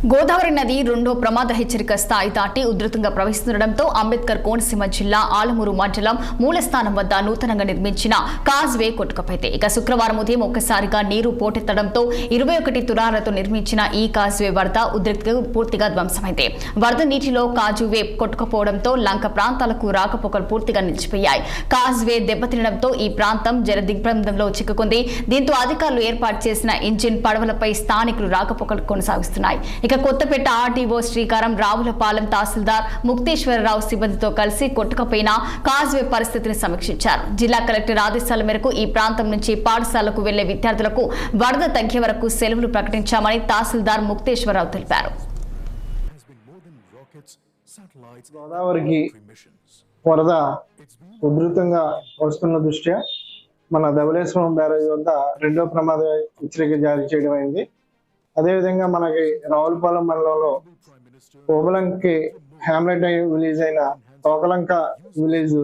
గోదావరి నది రెండో ప్రమాద హెచ్చరిక స్థాయి దాటి ఉధృతంగా ప్రవహిస్తుండటంతో అంబేద్కర్ కోనసీమ జిల్లా ఆలమూరు మండలం మూలస్థానం వద్ద నూతనంగా నిర్మించిన కాజ్వే కొట్టుకుపోయింది. ఇక శుక్రవారం ఉదయం ఒక్కసారిగా నీరు పోటెత్తడంతో 21 తురాలతో నిర్మించిన ఈ కాజ్వే వరద ఉధృతికి పూర్తిగా ధ్వంసమైంది. వరద నీటిలో కాజ్వే కొట్టుకుపోవడంతో లంక ప్రాంతాలకు రాకపోకలు పూర్తిగా నిలిచిపోయాయి. కాజ్వే దెబ్బతినడంతో ఈ ప్రాంతం జల దిగ్బంధంలో చిక్కుకుంది. దీంతో అధికారులు ఏర్పాటు చేసిన ఇంజిన్ పడవలపై స్థానికులు రాకపోకలు కొనసాగిస్తున్నాయి. ఇక కొత్తపేట ఆర్డీఓ శ్రీకారం, రావులపాలెం తహసీల్దార్ ముక్తేశ్వరరావు సిబ్బందితో కలిసి కొట్టుకుపోయిన కాజ్వే పరిస్థితిని సమీక్షించారు. జిల్లా కలెక్టర్ ఆదేశాల మేరకు ఈ ప్రాంతం నుంచి పాఠశాలకు వెళ్లే విద్యార్థులకు వరద తగ్గే వరకు సెలవులు ప్రకటించామని తహసీల్దార్ ముక్తేశ్వరరావు తెలిపారు. గోదావరికి వరద ఉధృతంగా వస్తున్న దృష్ట్యా మన ధవళేశ్వరం బ్యారేజ్ వద్ద రెండో ప్రమాద హెచ్చరిక జారీ చేయడం అయింది. అదేవిధంగా మనకి రావులపాలెం మండలంలో ఓబలంకి హ్యామ్లెట్ విలేజ్ అయిన తోకలంక విలేజ్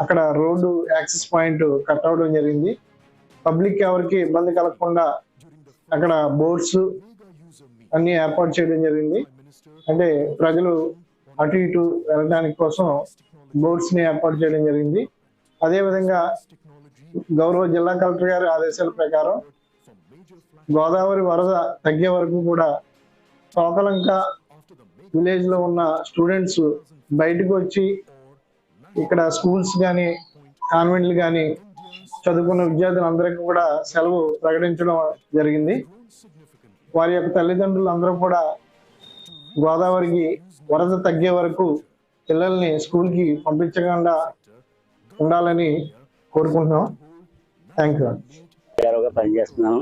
అక్కడ రోడ్డు యాక్సెస్ పాయింట్ కట్ అవడం జరిగింది. పబ్లిక్ ఎవరికి ఇబ్బంది కలగకుండా అక్కడ బోట్స్ అన్ని ఏర్పాటు చేయడం జరిగింది. అంటే ప్రజలు అటు ఇటు వెళ్ళడానికి కోసం బోట్స్ ని ఏర్పాటు చేయడం జరిగింది. అదేవిధంగా గౌరవ జిల్లా కలెక్టర్ గారి ఆదేశాల ప్రకారం గోదావరి వరద తగ్గే వరకు కూడా తోకలంక విలేజ్ లో ఉన్న స్టూడెంట్స్ బయటకు వచ్చి ఇక్కడ స్కూల్స్ కానీ కాన్వెంట్లు కానీ చదువుకున్న విద్యార్థులందరికీ కూడా సెలవు ప్రకటించడం జరిగింది. వారి యొక్క తల్లిదండ్రులు అందరూ కూడా గోదావరికి వరద తగ్గే వరకు పిల్లల్ని స్కూల్కి పంపించకుండా ఉండాలని కోరుకుంటున్నాం. Thank you. పనిచేస్తున్నాను.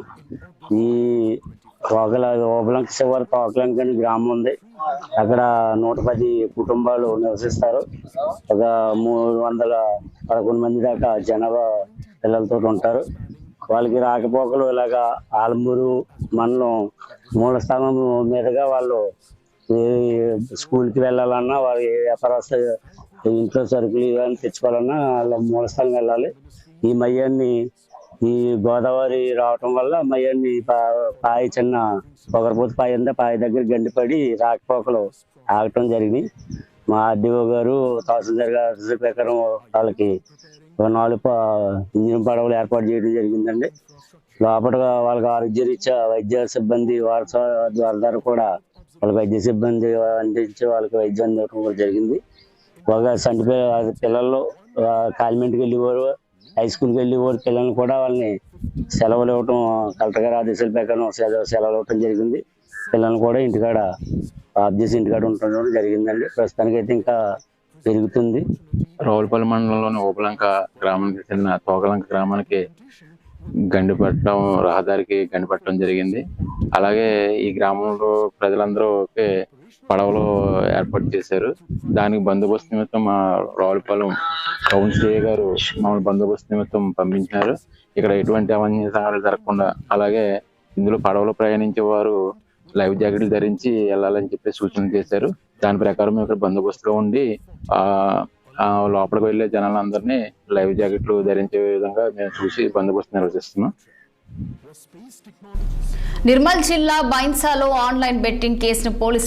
ఈ ఓబలంక చివరి తోకలంక అని గ్రామం ఉంది. అక్కడ 110 కుటుంబాలు నివసిస్తారు. ఒక 311 మంది దాకా జనాభా పిల్లలతో ఉంటారు. వాళ్ళకి రాకపోకలు ఇలాగా ఆలమూరు మండలం మూలస్థానం మీదుగా వాళ్ళు స్కూల్కి వెళ్ళాలన్నా, వారి వ్యాపారస్తు ఇంట్లో సరుకులు ఇవన్నీ తెచ్చుకోవాలన్నా వాళ్ళ మూలస్థానం వెళ్ళాలి. ఈ మయ్యాన్ని ఈ గోదావరి రావటం వల్ల మయ్యాన్ని పాయి చిన్న పొగరపోతు పాయి ఉంది, పాయి దగ్గర గండిపడి రాకపోకలు ఆగటం జరిగింది. మా ఆర్డీఓ గారు తహసీల్దార్ గారి ప్రకారం వాళ్ళకి 4 ఇంజిన్ పడవలు ఏర్పాటు చేయడం జరిగిందండి. లోపల వాళ్ళకి ఆరోగ్య రీత్యా వైద్య సిబ్బంది వారి ద్వారా కూడా వాళ్ళకి వైద్య సిబ్బంది అందించి వాళ్ళకి వైద్యం అందించడం కూడా జరిగింది. ఒక సంటి పిల్లలు కాలిమెంట్కి వెళ్ళేవారు, హై స్కూల్కి వెళ్ళేవారు పిల్లల్ని కూడా వాళ్ళని సెలవులు ఇవ్వటం, కలెక్టర్ గారి ఆదేశాల ప్రకారం సెలవులు ఇవ్వటం జరిగింది. పిల్లల్ని కూడా ఇంటికాడ ఆఫ్ చేసి ఇంటికాడ ఉండటం జరిగిందండి. ప్రస్తుతానికి అయితే ఇంకా పెరుగుతుంది. రావులపాలెం మండలంలోని ఓబలంక గ్రామానికి చెందిన తోకలంక గ్రామానికి గండిపట్టడం, రహదారికి గండిపట్టడం జరిగింది. అలాగే ఈ గ్రామంలో ప్రజలందరూ ఒకే పడవలు ఏర్పాటు చేశారు. దానికి బందోబస్తు నిమిత్తం మా రావులపాలెం టౌన్ సిఐ గారు మమ్మల్ని బందోబస్తు నిమిత్తం పంపించినారు. ఇక్కడ ఎటువంటి అవాంఛనీయ సంఘటనలు జరగకుండా, అలాగే ఇందులో పడవలో ప్రయాణించే వారు లైఫ్ జాకెట్లు ధరించి వెళ్ళాలని చెప్పి సూచన చేశారు. దాని ప్రకారం ఇక్కడ బందోబస్తుగా ఉండి లోపలికి వెళ్లే జనాలందరినీ లైఫ్ జాకెట్లు ధరించే విధంగా మేము చూసి బందోబస్తు నిర్వహిస్తున్నాం. నిర్మల్ జిల్లా బైన్సాలో ఆన్లైన్ బెట్టింగ్ కేసును పోలీసులు